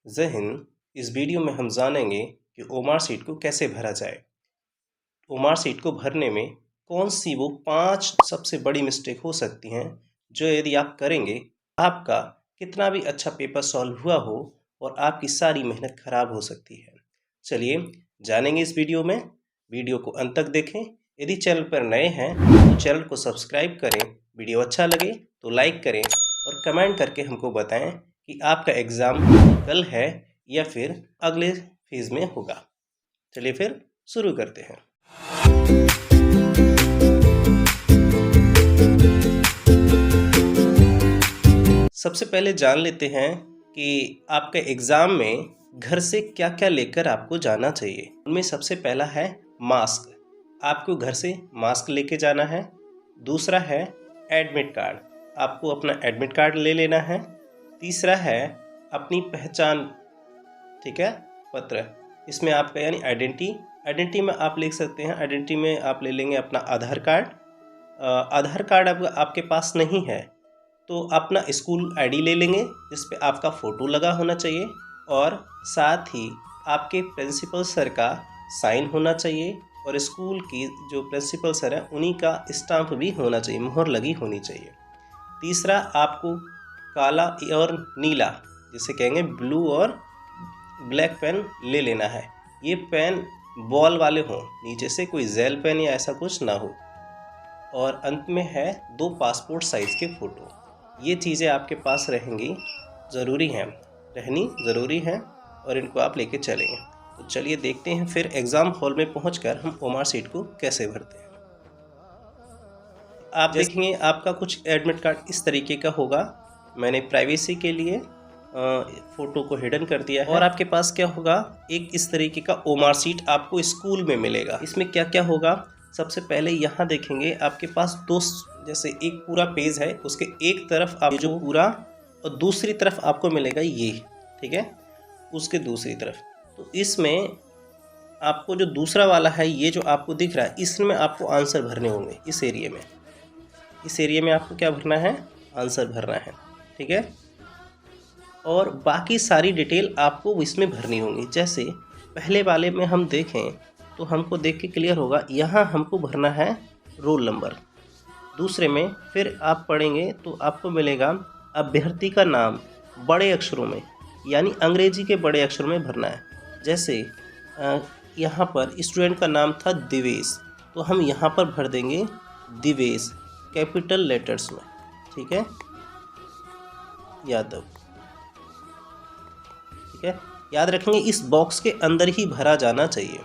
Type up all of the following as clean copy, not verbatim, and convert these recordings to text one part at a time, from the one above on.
जय हिंद। इस वीडियो में हम जानेंगे कि ओमार सीट को कैसे भरा जाए। ओमार सीट को भरने में कौन सी वो 5 सबसे बड़ी मिस्टेक हो सकती हैं जो यदि आप करेंगे आपका कितना भी अच्छा पेपर सॉल्व हुआ हो और आपकी सारी मेहनत खराब हो सकती है। चलिए जानेंगे इस वीडियो में। वीडियो को अंत तक देखें। यदि चैनल पर नए हैं तो चैनल को सब्सक्राइब करें। वीडियो अच्छा लगे तो लाइक करें और कमेंट करके हमको बताएं कि आपका एग्ज़ाम कल है या फिर अगले फेज में होगा। चलिए फिर शुरू करते हैं। सबसे पहले जान लेते हैं कि आपके एग्ज़ाम में घर से क्या क्या लेकर आपको जाना चाहिए। उनमें सबसे पहला है मास्क। आपको घर से मास्क लेके जाना है। दूसरा है एडमिट कार्ड। आपको अपना एडमिट कार्ड ले लेना है। तीसरा है अपनी पहचान, ठीक है, पत्र। इसमें आपका यानी आइडेंटिटी में आप लिख सकते हैं। आइडेंटिटी में आप ले लेंगे अपना आधार कार्ड। आधार कार्ड अगर आपके पास नहीं है तो अपना स्कूल आईडी ले लेंगे जिस पे आपका फ़ोटो लगा होना चाहिए और साथ ही आपके प्रिंसिपल सर का साइन होना चाहिए और स्कूल की जो प्रिंसिपल सर हैं उन्हीं का स्टाम्प भी होना चाहिए, मोहर लगी होनी चाहिए। तीसरा आपको काला और नीला, जिसे कहेंगे ब्लू और ब्लैक पेन ले लेना है। ये पेन बॉल वाले हों, नीचे से कोई जेल पेन या ऐसा कुछ ना हो। और अंत में है 2 पासपोर्ट साइज़ के फ़ोटो। ये चीज़ें आपके पास रहेंगी, रहनी ज़रूरी है और इनको आप लेके चलेंगे। तो चलिए देखते हैं फिर एग्ज़ाम हॉल में पहुंचकर हम ओमार सीट को कैसे भरते हैं। आप देखेंगे आपका कुछ एडमिट कार्ड इस तरीके का होगा। मैंने प्राइवेसी के लिए फ़ोटो को हिडन कर दिया है। और आपके पास क्या होगा, एक इस तरीके का ओमार सीट आपको स्कूल में मिलेगा। इसमें क्या क्या होगा, सबसे पहले यहाँ देखेंगे आपके पास जैसे एक पूरा पेज है, उसके एक तरफ आप जो पूरा और दूसरी तरफ आपको मिलेगा ये, ठीक है, उसके दूसरी तरफ। तो इसमें आपको जो दूसरा वाला है, ये जो आपको दिख रहा है, इसमें आपको आंसर भरने होंगे। इस एरिया में आपको क्या भरना है, आंसर भरना है, ठीक है। और बाकी सारी डिटेल आपको इसमें भरनी होंगी। जैसे पहले वाले में हम देखें तो हमको देख के क्लियर होगा, यहाँ हमको भरना है रोल नंबर। दूसरे में फिर आप पढ़ेंगे तो आपको मिलेगा अभ्यर्थी का नाम बड़े अक्षरों में, यानी अंग्रेजी के बड़े अक्षरों में भरना है। जैसे यहाँ पर स्टूडेंट का नाम था दिवेश, तो हम यहाँ पर भर देंगे दिवेश कैपिटल लेटर्स में, ठीक है, यादव, ठीक है। याद रखेंगे इस बॉक्स के अंदर ही भरा जाना चाहिए।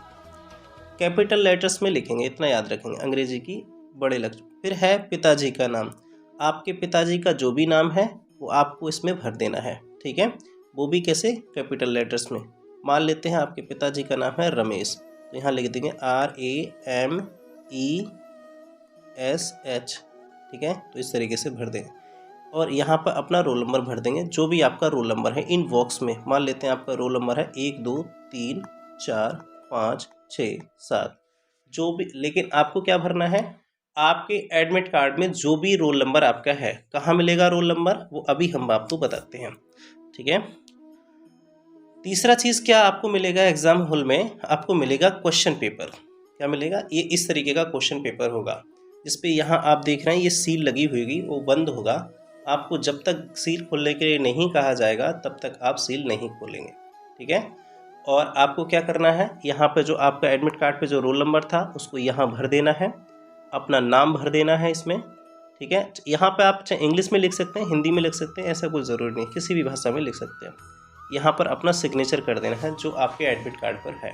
कैपिटल लेटर्स में लिखेंगे, इतना याद रखेंगे, अंग्रेजी की बड़े लक्ष्य। फिर है पिताजी का नाम। आपके पिताजी का जो भी नाम है वो आपको इसमें भर देना है, ठीक है। वो भी कैसे, कैपिटल लेटर्स में। मान लेते हैं आपके पिताजी का नाम है रमेश, तो यहाँ लिख देंगे RAMESH, ठीक है। तो इस तरीके से भर देंगे और यहाँ पर अपना रोल नंबर भर देंगे, जो भी आपका रोल नंबर है इन बॉक्स में। मान लेते हैं आपका रोल नंबर है 1 2 3 4 5 6 7, जो भी। लेकिन आपको क्या भरना है, आपके एडमिट कार्ड में जो भी रोल नंबर आपका है, कहाँ मिलेगा रोल नंबर, वो अभी हम आपको बताते हैं, ठीक है। तीसरा चीज़ क्या आपको मिलेगा एग्ज़ाम हॉल में, आपको मिलेगा क्वेश्चन पेपर। क्या मिलेगा, ये इस तरीके का क्वेश्चन पेपर होगा जिस पे यहाँ आप देख रहे हैं ये सील लगी हुई होगी, वो बंद होगा। आपको जब तक सील खोलने के लिए नहीं कहा जाएगा तब तक आप सील नहीं खोलेंगे, ठीक है। और आपको क्या करना है, यहाँ पे जो आपका एडमिट कार्ड पे जो रोल नंबर था उसको यहाँ भर देना है, अपना नाम भर देना है इसमें, ठीक है। यहाँ पे आप चाहे इंग्लिश में लिख सकते हैं, हिंदी में लिख सकते हैं, ऐसा कोई ज़रूरी नहीं, किसी भी भाषा में लिख सकते हैं। यहाँ पर अपना सिग्नेचर कर देना है जो आपके एडमिट कार्ड पर है।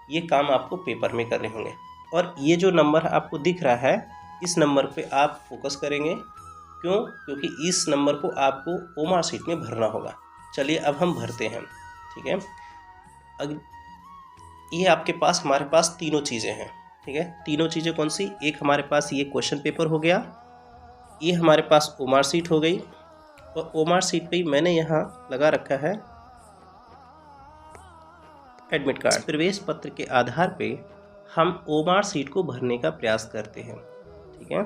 ये काम आपको पेपर में करने होंगे। और ये जो नंबर आपको दिख रहा है, इस नंबर पे आप फोकस करेंगे। क्यों, क्योंकि इस नंबर को आपको ओमार सीट में भरना होगा। चलिए अब हम भरते हैं, ठीक है। ये आपके पास, हमारे पास तीनों चीज़ें हैं, ठीक है। तीनों चीज़ें कौन सी, एक हमारे पास ये क्वेश्चन पेपर हो गया, ये हमारे पास ओमार सीट हो गई, और ओमार सीट पे ही मैंने यहाँ लगा रखा है एडमिट कार्ड। प्रवेश पत्र के आधार पे हम ओमार सीट को भरने का प्रयास करते हैं, ठीक है।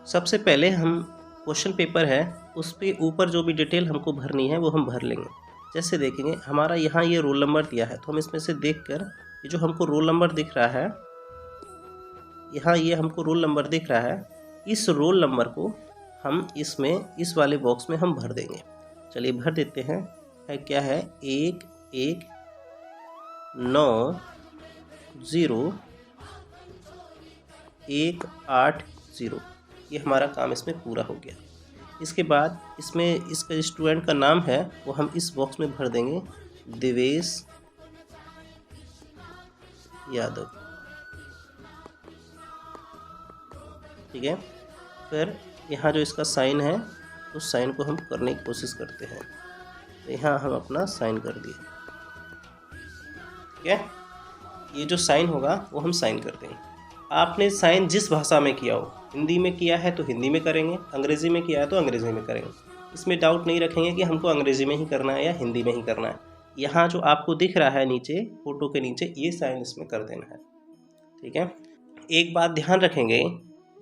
सबसे पहले हम क्वेश्चन पेपर है उस पे ऊपर जो भी डिटेल हमको भरनी है वो हम भर लेंगे। जैसे देखेंगे हमारा यहाँ ये रोल नंबर दिया है, तो हम इसमें से देखकर ये जो हमको रोल नंबर दिख रहा है, यहाँ ये हमको रोल नंबर दिख रहा है, इस रोल नंबर को हम इसमें इस वाले बॉक्स में हम भर देंगे। चलिए भर देते हैं। है क्या है 1190180180। ये हमारा काम इसमें पूरा हो गया। इसके बाद इसमें इसका स्टूडेंट का नाम है वो हम इस बॉक्स में भर देंगे, देवेश यादव। ठीक है, फिर यहाँ जो इसका साइन है उस साइन को हम करने की कोशिश करते हैं। तो यहाँ हम अपना साइन कर दिए। ठीक है, ये जो साइन होगा वो हम साइन कर देंगे। आपने साइन जिस भाषा में किया हो, हिंदी में किया है तो हिंदी में करेंगे, अंग्रेज़ी में किया है तो अंग्रेज़ी में करेंगे। इसमें डाउट नहीं रखेंगे कि हमको अंग्रेज़ी में ही करना है या हिंदी में ही करना है। यहाँ जो आपको दिख रहा है नीचे फ़ोटो के नीचे, ये साइन इसमें कर देना है। ठीक है, एक बात ध्यान रखेंगे,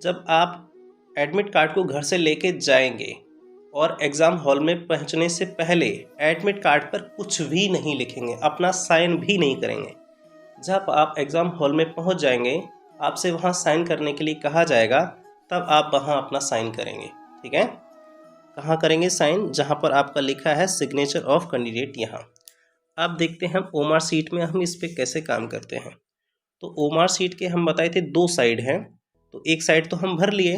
जब आप एडमिट कार्ड को घर से लेके जाएंगे और एग्ज़ाम हॉल में पहुंचने से पहले एडमिट कार्ड पर कुछ भी नहीं लिखेंगे, अपना साइन भी नहीं करेंगे। जब आप एग्ज़ाम हॉल में पहुंच जाएंगे, आपसे वहां साइन करने के लिए कहा जाएगा, तब आप वहां अपना साइन करेंगे। ठीक है, कहाँ करेंगे साइन? जहां पर आपका लिखा है सिग्नेचर ऑफ कैंडिडेट। यहाँ अब देखते हैं हम ओमार सीट में हम इस पर कैसे काम करते हैं। तो ओमार सीट के हम बताए थे 2 साइड हैं, तो एक साइड तो हम भर लिए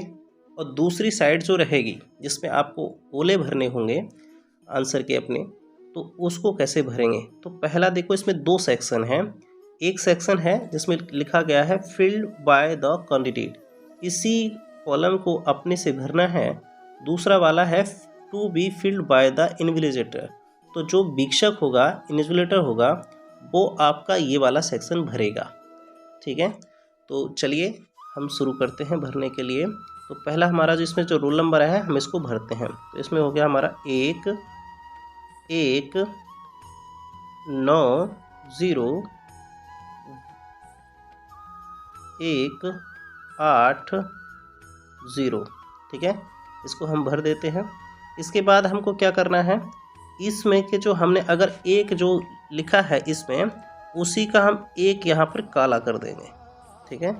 और दूसरी साइड जो रहेगी जिसमें आपको ओले भरने होंगे आंसर के अपने, तो उसको कैसे भरेंगे? तो पहला देखो, इसमें 2 सेक्शन हैं। एक सेक्शन है जिसमें लिखा गया है फिल्ड बाय द कैंडिडेट, इसी कॉलम को अपने से भरना है। दूसरा वाला है to be filled by the invigilator, तो जो वीक्षक होगा, इन्विजिलेटर होगा, वो आपका ये वाला सेक्शन भरेगा। ठीक है, तो चलिए हम शुरू करते हैं भरने के लिए। तो पहला हमारा जो इसमें जो रोल नंबर है हम इसको भरते हैं। तो इसमें हो गया हमारा 11901880। ठीक है, इसको हम भर देते हैं। इसके बाद हमको क्या करना है, इसमें के जो हमने अगर एक जो लिखा है इसमें, उसी का हम एक यहाँ पर काला कर देंगे। ठीक है,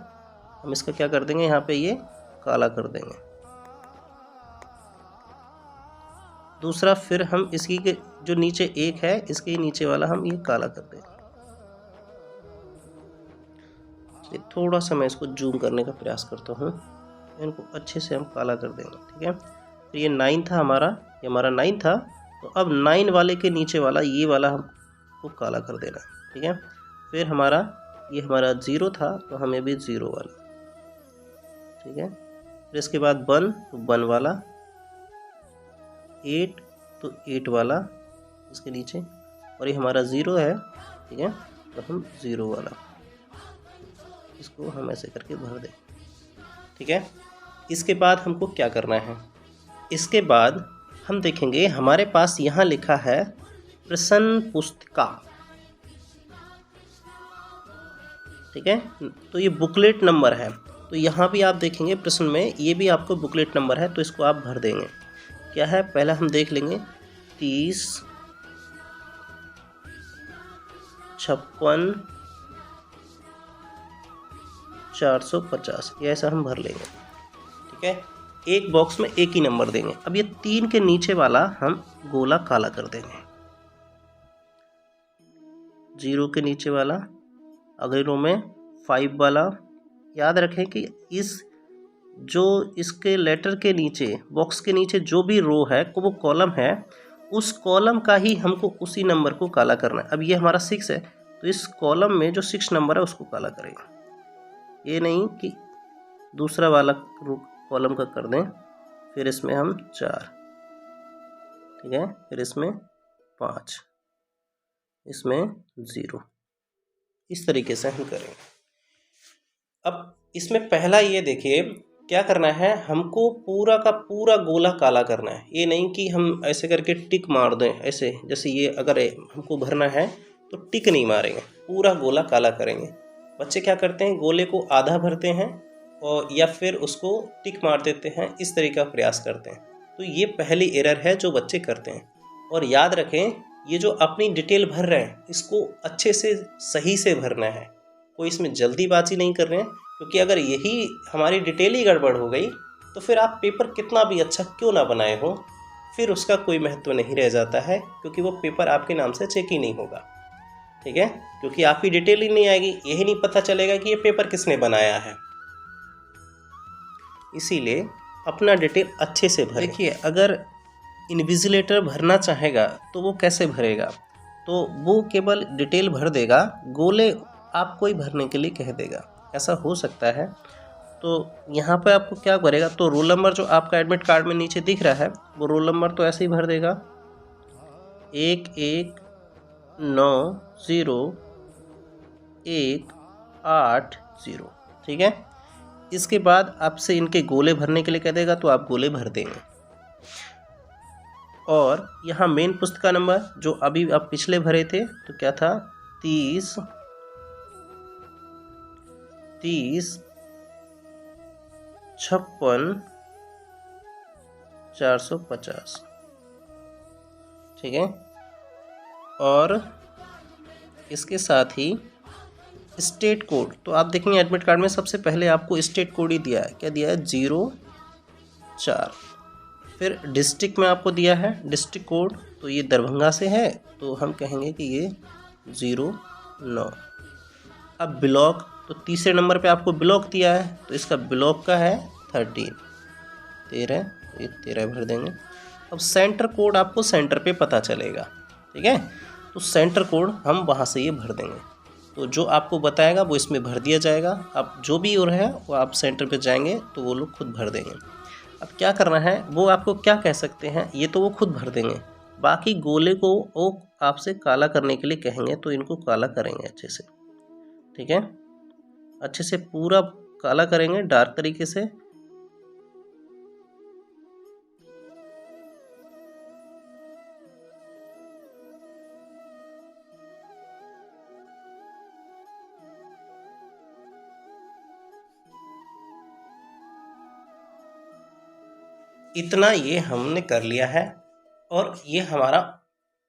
हम इसका क्या कर देंगे, यहाँ पे ये काला कर देंगे। दूसरा फिर हम इसकी के जो नीचे एक है, इसके नीचे वाला हम ये काला कर देंगे। थोड़ा सा मैं इसको जूम करने का प्रयास करता हूँ, इनको अच्छे से हम काला कर देंगे। ठीक है, तो ये 9 था हमारा, ये हमारा 9 था। तो अब 9 वाले के नीचे वाला ये वाला हमको काला कर देना है। ठीक है, फिर हमारा ये हमारा 0 था, तो हमें भी 0 वाला। ठीक है, फिर इसके बाद 1 तो 1 वाला, 8 तो 8 वाला इसके नीचे, और ये हमारा 0 है। ठीक है, तो हम 0 वाला इसको हम ऐसे करके भर दें। ठीक है, इसके बाद हमको क्या करना है, इसके बाद हम देखेंगे हमारे पास यहाँ लिखा है प्रश्न पुस्तिका। ठीक है, तो ये बुकलेट नंबर है, तो यहाँ भी आप देखेंगे प्रश्न में ये भी आपको बुकलेट नंबर है, तो इसको आप भर देंगे। क्या है, पहला हम देख लेंगे 30 56 450, ये ऐसा हम भर लेंगे। ठीक है, एक बॉक्स में एक ही नंबर देंगे। अब ये 3 के नीचे वाला हम गोला काला कर देंगे। 0 के नीचे वाला, अगले रो में 5 वाला। याद रखें कि इस जो इसके लेटर के नीचे, बॉक्स के नीचे जो भी रो है, वो कॉलम है, उस कॉलम का ही हमको उसी नंबर को काला करना है। अब ये हमारा 6 है, तो इस कॉलम में जो 6 नंबर है उसको काला करेंगे। ये नहीं कि दूसरा वाला कॉलम का कर दें। फिर इसमें हम 4, ठीक है, फिर इसमें 5, इसमें 0, इस तरीके से हम करेंगे। अब इसमें पहला ये देखिए क्या करना है, हमको पूरा का पूरा गोला काला करना है। ये नहीं कि हम ऐसे करके टिक मार दें, ऐसे जैसे ये अगर हमको भरना है तो टिक नहीं मारेंगे, पूरा गोला काला करेंगे। बच्चे क्या करते हैं, गोले को आधा भरते हैं और या फिर उसको टिक मार देते हैं, इस तरीके का प्रयास करते हैं। तो ये पहली एरर है जो बच्चे करते हैं। और याद रखें, ये जो अपनी डिटेल भर रहे हैं इसको अच्छे से सही से भरना है, कोई इसमें जल्दीबाजी नहीं कर रहे हैं, क्योंकि अगर यही हमारी डिटेल ही गड़बड़ हो गई तो फिर आप पेपर कितना भी अच्छा क्यों ना बनाए हो, फिर उसका कोई महत्व नहीं रह जाता है, क्योंकि वो पेपर आपके नाम से चेक ही नहीं होगा। ठीक है, क्योंकि आपकी डिटेल ही नहीं आएगी, यही नहीं पता चलेगा कि ये पेपर किसने बनाया है। इसीलिए अपना डिटेल अच्छे से भरें। देखिए, अगर इन्विजिलेटर भरना चाहेगा तो वो कैसे भरेगा, तो वो केवल डिटेल भर देगा, गोले आपको ही भरने के लिए कह देगा, ऐसा हो सकता है। तो यहाँ पे आपको क्या करेगा, तो रोल नंबर जो आपका एडमिट कार्ड में नीचे दिख रहा है वो रोल नंबर तो ऐसे ही भर देगा 11901880। ठीक है, इसके बाद आपसे इनके गोले भरने के लिए कह देगा तो आप गोले भर देंगे। और यहाँ मेन पुस्तिका नंबर जो अभी आप पिछले भरे थे तो क्या था 30 56 450। ठीक है, और इसके साथ ही स्टेट कोड, तो आप देखेंगे एडमिट कार्ड में सबसे पहले आपको स्टेट कोड ही दिया है, क्या दिया है 04। फिर डिस्ट्रिक्ट में आपको दिया है डिस्ट्रिक्ट कोड, तो ये दरभंगा से है तो हम कहेंगे कि ये 09। अब ब्लॉक, तो तीसरे नंबर पे आपको ब्लॉक दिया है तो इसका ब्लॉक का है 13, ये 13 भर देंगे। अब सेंटर कोड आपको सेंटर पे पता चलेगा। ठीक है, तो सेंटर कोड हम वहाँ से ये भर देंगे, तो जो आपको बताएगा वो इसमें भर दिया जाएगा। अब जो भी और है वो आप सेंटर पे जाएंगे तो वो लोग खुद भर देंगे। अब क्या करना है, वो आपको क्या कह सकते हैं, ये तो वो खुद भर देंगे, बाकी गोले को वो आपसे काला करने के लिए कहेंगे, तो इनको काला करेंगे अच्छे से। ठीक है, अच्छे से पूरा काला करेंगे डार्क तरीके से। इतना ये हमने कर लिया है, और ये हमारा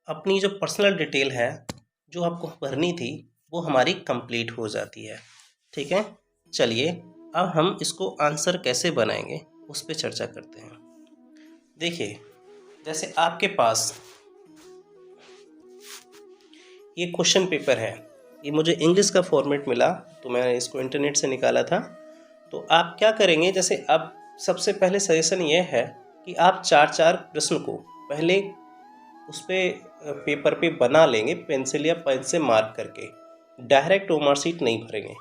अपनी जो पर्सनल डिटेल है जो आपको भरनी थी वो हमारी कंप्लीट हो जाती है। ठीक है, चलिए अब हम इसको आंसर कैसे बनाएंगे उस पर चर्चा करते हैं। देखिए, जैसे आपके पास ये क्वेश्चन पेपर है, ये मुझे इंग्लिश का फॉर्मेट मिला तो मैंने इसको इंटरनेट से निकाला था। तो आप क्या करेंगे, जैसे अब सबसे पहले सजेशन ये है कि आप 4-4 प्रश्न को पहले उस पर पेपर पे बना लेंगे, पेंसिल या पेन से मार्क करके, डायरेक्ट ओमर शीट नहीं भरेंगे।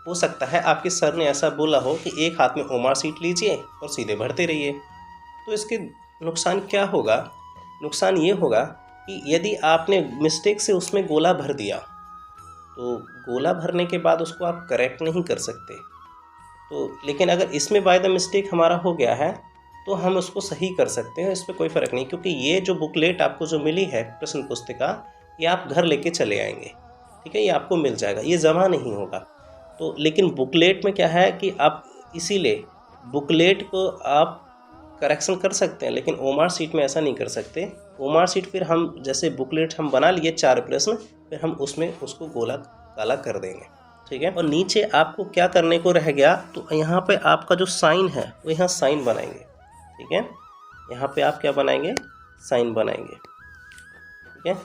हो सकता है आपके सर ने ऐसा बोला हो कि एक हाथ में ओमर शीट लीजिए और सीधे भरते रहिए, तो इसके नुकसान क्या होगा, नुकसान ये होगा कि यदि आपने मिस्टेक से उसमें गोला भर दिया तो गोला भरने के बाद उसको आप करेक्ट नहीं कर सकते। तो लेकिन अगर इसमें बाय द मिस्टेक हमारा हो गया है तो हम उसको सही कर सकते हैं, इस पर कोई फ़र्क नहीं, क्योंकि ये जो बुकलेट आपको जो मिली है प्रश्न पुस्तिका, ये आप घर लेके चले आएंगे। ठीक है, ये आपको मिल जाएगा, ये जमा नहीं होगा। तो लेकिन बुकलेट में क्या है कि आप इसीलिए बुकलेट को आप करेक्शन कर सकते हैं, लेकिन ओमर शीट में ऐसा नहीं कर सकते। ओमर शीट फिर हम जैसे बुकलेट हम बना लिए 4 प्रश्न, फिर हम उसमें उसको गोला काला कर देंगे। ठीक है, और नीचे आपको क्या करने को रह गया, तो यहाँ पे आपका जो साइन है वो यहाँ साइन बनाएंगे। ठीक है, यहाँ पे आप क्या बनाएंगे, साइन बनाएंगे। ठीक है,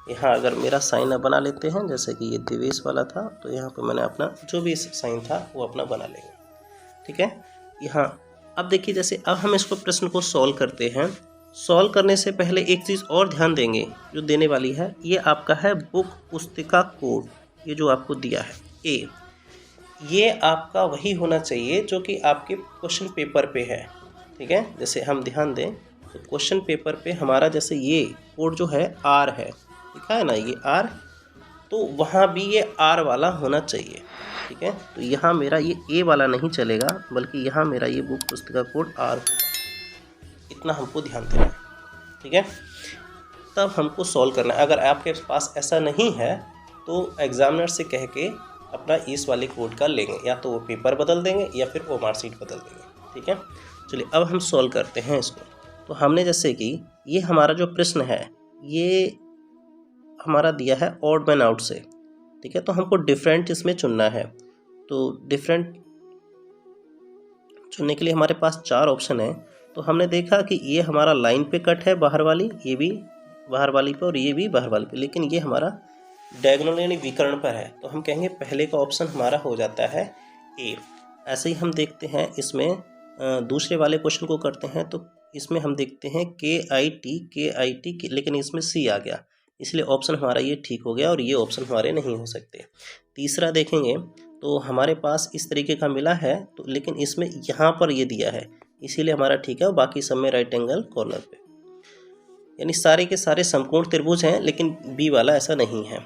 यहाँ अगर मेरा साइन बना लेते हैं, जैसे कि ये दिवेश वाला था तो यहाँ पे मैंने अपना जो भी साइन था वो अपना बना लेंगे। ठीक है, यहाँ अब देखिए, जैसे अब हम इसको प्रश्न को सॉल्व करते हैं। सॉल्व करने से पहले एक चीज़ और ध्यान देंगे जो देने वाली है, ये आपका है बुक पुस्तिका कोड, ये जो आपको दिया है ए, ये आपका वही होना चाहिए जो कि आपके क्वेश्चन पेपर पे है। ठीक है, जैसे हम ध्यान दें तो क्वेश्चन पेपर पे हमारा जैसे ये कोड जो है आर है, लिखा है ना ये आर, तो वहाँ भी ये आर वाला होना चाहिए। ठीक है, तो यहाँ मेरा ये ए वाला नहीं चलेगा, बल्कि यहाँ मेरा ये बुक पुस्तिका कोड आर होगा, इतना हमको ध्यान देना है। ठीक है, तब हमको सॉल्व करना है। अगर आपके पास ऐसा नहीं है तो एग्जामिनर से कह के अपना इस वाले कोड का लेंगे, या तो वो पेपर बदल देंगे या फिर ओमर शीट बदल देंगे। ठीक है, चलिए अब हम सॉल्व करते हैं इसको। तो हमने जैसे कि ये हमारा जो प्रश्न है ये हमारा दिया है ऑड मैन आउट से, ठीक है। तो हमको डिफरेंट इसमें चुनना है। तो डिफरेंट चुनने के लिए हमारे पास 4 ऑप्शन है। तो हमने देखा कि ये हमारा लाइन पे कट है बाहर वाली, ये भी बाहर वाली पे और ये भी बाहर वाली पे, लेकिन ये हमारा डायगोनल यानी विकर्ण पर है। तो हम कहेंगे पहले का ऑप्शन हमारा हो जाता है ए। ऐसे ही हम देखते हैं इसमें दूसरे वाले क्वेश्चन को करते हैं। तो इसमें हम देखते हैं KIT लेकिन इसमें C आ गया, इसलिए ऑप्शन हमारा ये ठीक हो गया और ये ऑप्शन हमारे नहीं हो सकते। तीसरा देखेंगे तो हमारे पास इस तरीके का मिला है, तो लेकिन इसमें यहाँ पर ये दिया है, इसीलिए हमारा ठीक है। और बाकी सब में राइट एंगल कॉर्नर पे, यानी सारे के सारे समकोण त्रिभुज हैं, लेकिन बी वाला ऐसा नहीं है।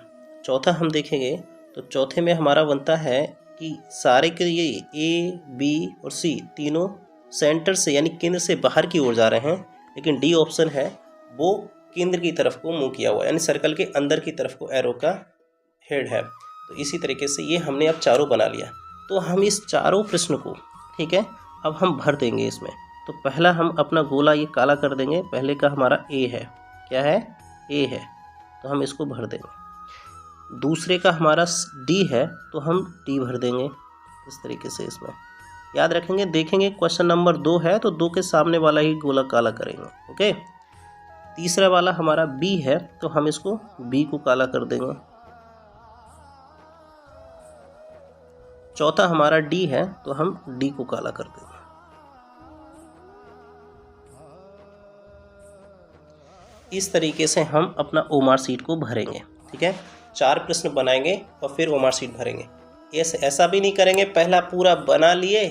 चौथा हम देखेंगे तो चौथे में हमारा बनता है कि सारे के ये A, B और C तीनों सेंटर से यानी केंद्र से बाहर की ओर जा रहे हैं, लेकिन डी ऑप्शन है वो केंद्र की तरफ को मुंह किया हुआ है, यानी सर्कल के अंदर की तरफ को एरो का हेड है। तो इसी तरीके से ये हमने अब चारों बना लिया। तो हम इस चारों प्रश्न को, ठीक है, अब हम भर देंगे इसमें। तो पहला हम अपना गोला ये काला कर देंगे। पहले का हमारा ए है, क्या है, ए है, तो हम इसको भर देंगे। दूसरे का हमारा डी है, तो हम डी भर देंगे इस तरीके से। इसमें याद रखेंगे, देखेंगे क्वेश्चन नंबर 2 है तो 2 के सामने वाला ही गोला काला करेंगे, ओके। तीसरा वाला हमारा बी है, तो हम इसको बी को काला कर देंगे। चौथा हमारा डी है, तो हम डी को काला कर देंगे। इस तरीके से हम अपना ओमार शीट को भरेंगे, ठीक है। 4 प्रश्न बनाएंगे और फिर ओमार शीट भरेंगे। ऐसा भी नहीं करेंगे पहला पूरा बना लिए,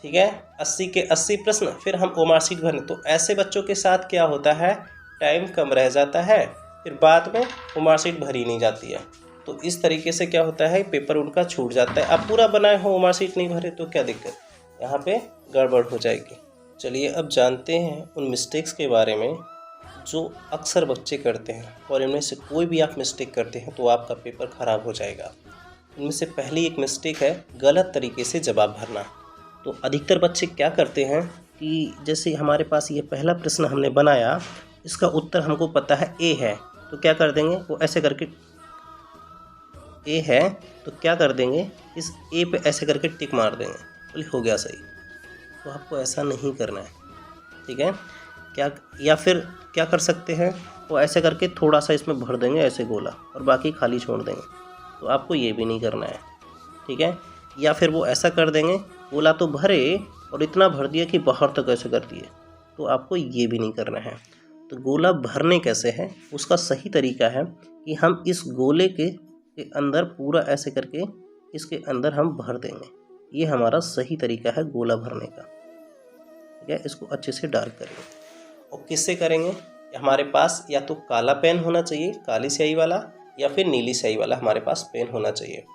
ठीक है, 80 के 80 प्रश्न, फिर हम ओमार शीट भरें। तो ऐसे बच्चों के साथ क्या होता है, टाइम कम रह जाता है, फिर बाद में ओमार शीट भरी नहीं जाती है। तो इस तरीके से क्या होता है, पेपर उनका छूट जाता है। आप पूरा बनाए हो ओमार शीट नहीं भरे तो क्या दिक्कत, यहाँ पे गड़बड़ हो जाएगी। चलिए अब जानते हैं उन मिस्टेक्स के बारे में जो अक्सर बच्चे करते हैं, और इनमें से कोई भी आप मिस्टेक करते हैं तो आपका पेपर ख़राब हो जाएगा। इनमें से पहली एक मिस्टेक है गलत तरीके से जवाब भरना। तो अधिकतर बच्चे क्या करते हैं कि जैसे हमारे पास ये पहला प्रश्न हमने बनाया, इसका उत्तर हमको पता है ए है, तो क्या कर देंगे, वो ऐसे करके ए है तो क्या कर देंगे, इस ए पे ऐसे करके टिक मार देंगे, बोले हो गया सही। तो आपको ऐसा नहीं करना है, ठीक है। क्या, या फिर क्या कर सकते हैं, वो ऐसे करके थोड़ा सा इसमें भर देंगे ऐसे गोला और बाकी खाली छोड़ देंगे। तो आपको ये भी नहीं करना है, ठीक है। या फिर वो ऐसा कर देंगे, गोला तो भरे और इतना भर दिया कि बाहर तक ऐसे कर दिए, तो आपको ये भी नहीं करना है। तो गोला भरने कैसे है, उसका सही तरीका है कि हम इस गोले के अंदर पूरा ऐसे करके इसके अंदर हम भर देंगे। ये हमारा सही तरीका है गोला भरने का, ठीक है। इसको अच्छे से डार्क करेंगे। और किससे करेंगे, हमारे पास या तो काला पेन होना चाहिए, काली स्याही वाला, या फिर नीली स्याही वाला हमारे पास पेन होना चाहिए,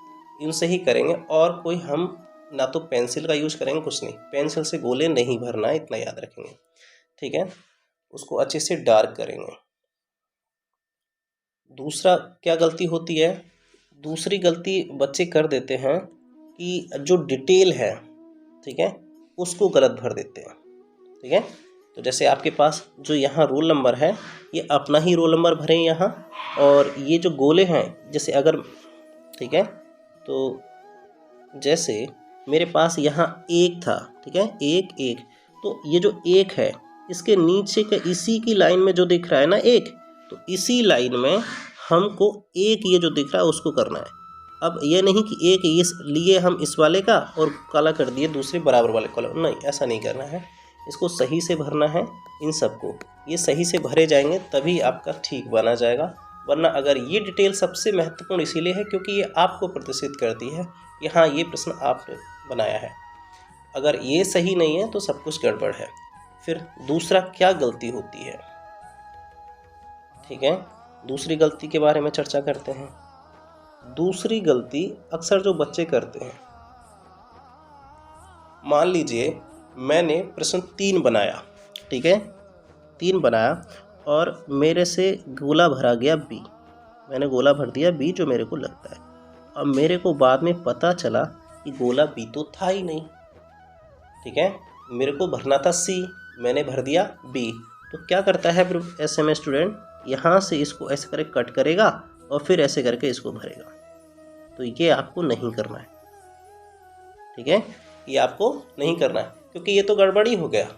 इनसे ही करेंगे। और कोई हम ना तो पेंसिल का यूज़ करेंगे, कुछ नहीं, पेंसिल से गोले नहीं भरना है, इतना याद रखेंगे, ठीक है। उसको अच्छे से डार्क करेंगे। दूसरा क्या गलती होती है, दूसरी गलती बच्चे कर देते हैं कि जो डिटेल है, ठीक है, उसको गलत भर देते हैं, ठीक है। तो जैसे आपके पास जो यहाँ रोल नंबर है, ये अपना ही रोल नंबर भरें यहाँ, और ये जो गोले हैं, जैसे अगर, ठीक है, तो जैसे मेरे पास यहाँ 1 था, ठीक है, 1 तो ये जो 1 है, इसके नीचे के इसी की लाइन में जो दिख रहा है ना 1, तो इसी लाइन में हमको 1 ये जो दिख रहा है उसको करना है। अब ये नहीं कि 1 इस लिए हम इस वाले का और काला कर दिए दूसरे बराबर वाले कलर, नहीं, ऐसा नहीं करना है। इसको सही से भरना है, इन सबको ये सही से भरे जाएंगे तभी आपका ठीक बना जाएगा। वरना अगर ये डिटेल सबसे महत्वपूर्ण इसीलिए है क्योंकि ये आपको प्रदर्शित करती है कि हाँ ये प्रश्न आपने बनाया है। अगर ये सही नहीं है तो सब कुछ गड़बड़ है। फिर दूसरा क्या गलती होती है, ठीक है, दूसरी गलती के बारे में चर्चा करते हैं। दूसरी गलती अक्सर जो बच्चे करते हैं, मान लीजिए मैंने प्रश्न 3 बनाया, ठीक है, 3 बनाया और मेरे से गोला भरा गया बी, मैंने गोला भर दिया बी जो मेरे को लगता है। अब मेरे को बाद में पता चला कि गोला बी तो था ही नहीं, ठीक है, मेरे को भरना था सी, मैंने भर दिया बी। तो क्या करता है फिर ऐसे में स्टूडेंट, यहाँ से इसको ऐसे करके कट करेगा और फिर ऐसे करके इसको भरेगा। तो ये आपको नहीं करना है, ठीक है, ये आपको नहीं करना है क्योंकि ये तो गड़बड़ी हो गया।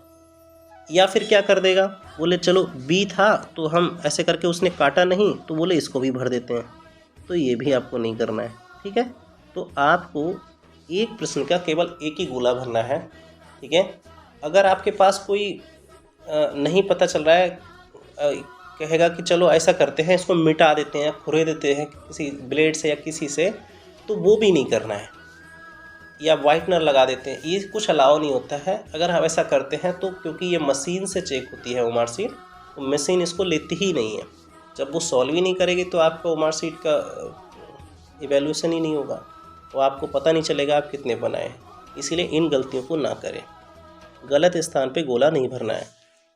या फिर क्या कर देगा, बोले चलो बी था तो हम ऐसे करके, उसने काटा नहीं तो बोले इसको भी भर देते हैं। तो ये भी आपको नहीं करना है, ठीक है। तो आपको एक प्रश्न का केवल एक ही गोला भरना है, ठीक है। अगर आपके पास कोई नहीं पता चल रहा है, कहेगा कि चलो ऐसा करते हैं, इसको मिटा देते हैं, खुरे देते हैं किसी ब्लेड से या किसी से, तो वो भी नहीं करना है। या वाइटनर लगा देते हैं, ये कुछ अलाउ नहीं होता है। अगर हम ऐसा करते हैं तो क्योंकि ये मशीन से चेक होती है मार्कशीट, तो मशीन इसको लेती ही नहीं है। जब वो सॉल्व ही नहीं करेगी तो आपका मार्कशीट का इवैल्यूएशन ही नहीं होगा, तो आपको पता नहीं चलेगा आप कितने बनाए। इसीलिए इन गलतियों को ना करें, गलत स्थान पे गोला नहीं भरना है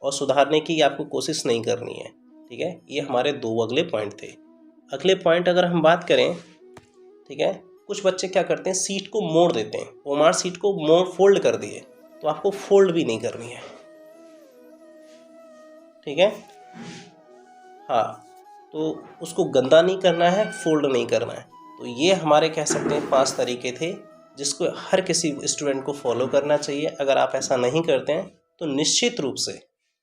और सुधारने की आपको कोशिश नहीं करनी है, ठीक है। ये हमारे 2 अगले पॉइंट थे। अगले पॉइंट अगर हम बात करें, ठीक है, कुछ बच्चे क्या करते हैं, सीट को मोड़ देते हैं। वो मार्क सीट को मोड़ फोल्ड कर दिए, तो आपको फोल्ड भी नहीं करनी है, ठीक है। हाँ, तो उसको गंदा नहीं करना है, फोल्ड नहीं करना है। तो ये हमारे कह सकते हैं 5 तरीके थे जिसको हर किसी स्टूडेंट को फॉलो करना चाहिए। अगर आप ऐसा नहीं करते हैं तो निश्चित रूप से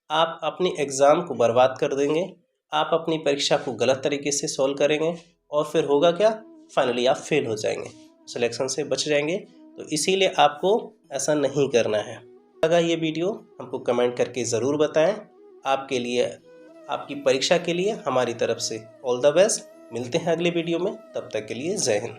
आप अपनी एग्ज़ाम को बर्बाद कर देंगे, आप अपनी परीक्षा को गलत तरीके से सॉल्व करेंगे और फिर होगा क्या, फाइनली आप फेल हो जाएंगे, सिलेक्शन से बच जाएंगे। तो इसीलिए आपको ऐसा नहीं करना है। लगा ये वीडियो हमको कमेंट करके ज़रूर बताएं। आपके लिए, आपकी परीक्षा के लिए हमारी तरफ से ऑल द बेस्ट। मिलते हैं अगले वीडियो में, तब तक के लिए जय हिंद।